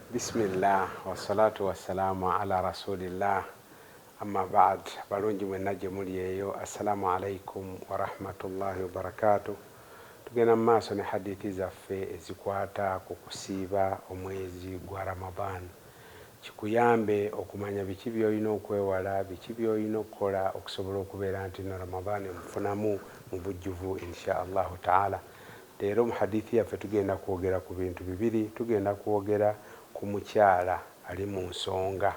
Bismillah wassalatu wassalamu ala rasulillah amma ba'd. Balungi mwenna gye muli eyo, assalamu alaikum wa rahmatullahi wa barakatuh. Tugenda mu maaso ne hadithi zaffe ezikwata ku kusiiba omwezi gwa Ramadan. Kikuyambe okumanya biki by'olina okwewala, biki by'olina okukola okusobola okubeera nti no Ramadan mufunamu mu bujjuvu insha Allahu taala. Leero mu hadithi yaffe tugenda kwogera ku bintu bibiri. Tugenda kwogera ku mukyala ali mu nsonga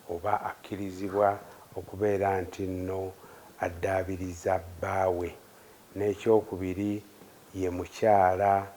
oba akkirizibwa okubeera nti nno addaabiriza bbaawe, n'ekyokubiri ye mukyala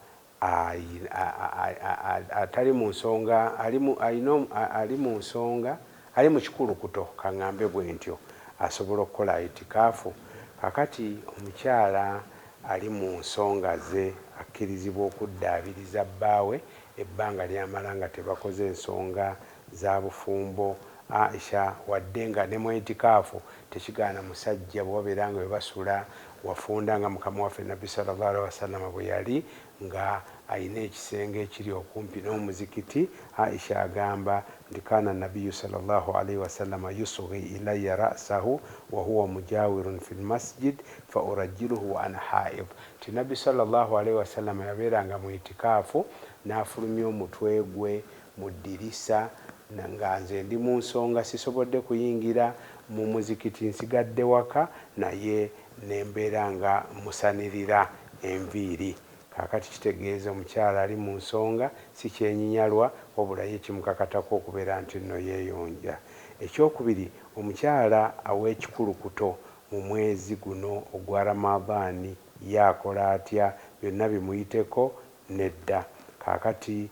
atali mu nsonga, ali mu nsonga, ali mu kikulukuto kaŋŋambe bwe ntyo, asobola okukola itikaafu. Kakati omukyala ali mu nsonga ze akkirizibwa okuddaabiriza bbaawe ebbanga lyamala nga tebakoze ensonga za bufumbo. Aisha wadde nga ne mu itikaafu tekigaana musajja bwabeera nga webasula wafunda nga mukama waffe nabbi sallallahu alaihi wasallam bwe yali nga ayina ekisenge ekiri okumpi n'omuzikiti. Aisha agamba nti kaana nabbiyu sallallahu alaihi wasallam yusghi ilayya ra'sahu wa huwa mujawirun fi lmasjid fa urajjiluhu wa ana haid. Ti nabbi sallallahu alaihi wasallam yabeeranga mu itikaafu n'afulumya omutwe gwe mu ddirisa nga nze ndi mu nsonga sisobodde kuyingira mu muzikiti, nsigadde waka naye nembeera nga musanirira enviiri. Kakati kitegeeza omukyala ali mu nsonga si kyenyinyalwa wabula ye kimukakatako okubeera nti nno yeeyonja. Ekyokubiri, omukyala aw'ekikulukuto mu mwezi guno ogwa Ramadani yaakola atya? Byonna bimuyiteko? Nedda. Kakati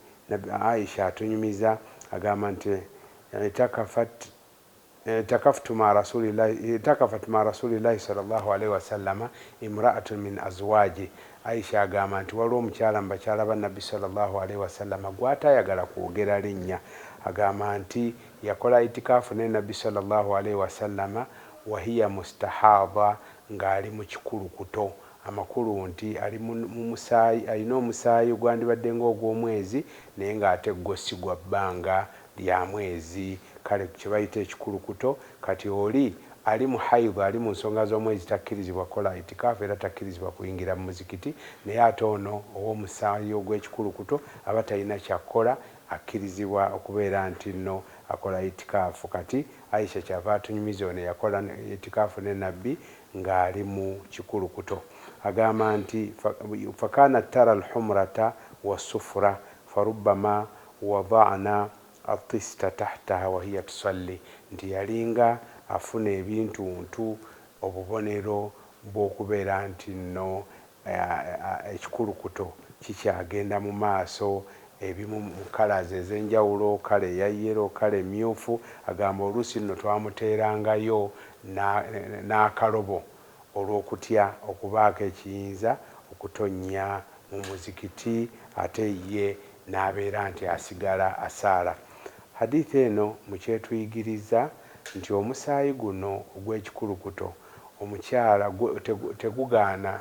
Aisha atunyumiza agamba nti takafat ma rasulillahi sallallahu alaihi wasallama imraatun min azwaji. Aisha agamba nti waliwo omukyala mu bakyala ba nabbi sallallahu alaihi wasallama gw'atayagala kwogera linnya. Agamba nti yakola itikaafu ne nabbi sallallahu alaihi wasallama wahiya mustahadha, ng'ali mu kikulukuto. Amakulu nti ali mu musaayi, alina omusaayi gwandibadde ng'ogw'omwezi naye ng'ate gwo si gwa bbanga lya mwezi, kale kye bayita ekikulukuto. Kati oli ali mu haidha, ali mu nsonga z'omwezi, takkirizibwa kukola itikaafu era takkirizibwa kuyingira mu muzikiti. Naye ate ono ow'omusaayi ogw'ekikulukuto aba talina kyakkola, akkirizibwa okubeera nti nno akola itikaafu. Kati Aisha kyava atunyumiza ono yakola itikaafu ne nabbi ng'ali mu kikulukuto. Agamba nti fakana tara alhumrata wasufura farubbama wada'na atista tahtaha wahiya tusalli, nti yalinga afuna ebintuntu obubonero bw'okubeera nti nno ekikulukuto kikyagenda mu maaso, ebimu mu kalazi ez'enjawulo, kale eya yero, kale myufu. Agamba oluusi nno twamuteerangayo n'akalobo olw'okutya okubaako ekiyinza okutonnya mu muzikiti, ate ye n'abeera nti asigala asaala. Hadithi eno mukyetuyigiriza nti omusaayi guno ogw'ekikulukuto omukyala tegugaana,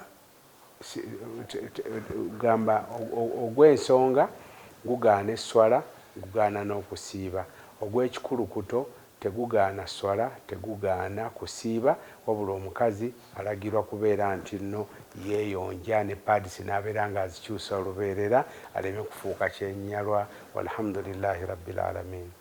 gamba ogw'ensonga gugaana eswala, gugaana n'okusiiba. Ogw'ekikulukuto tegugaana swala, tegugaana kusiiba, wabula omukazi alagirwa kubeera nti nno yeeyonja ne paadisi n'abeera nga azikyusa olubeerera aleme kufuuka kyennyalwa. Walhamdulillahi rabbil alamin.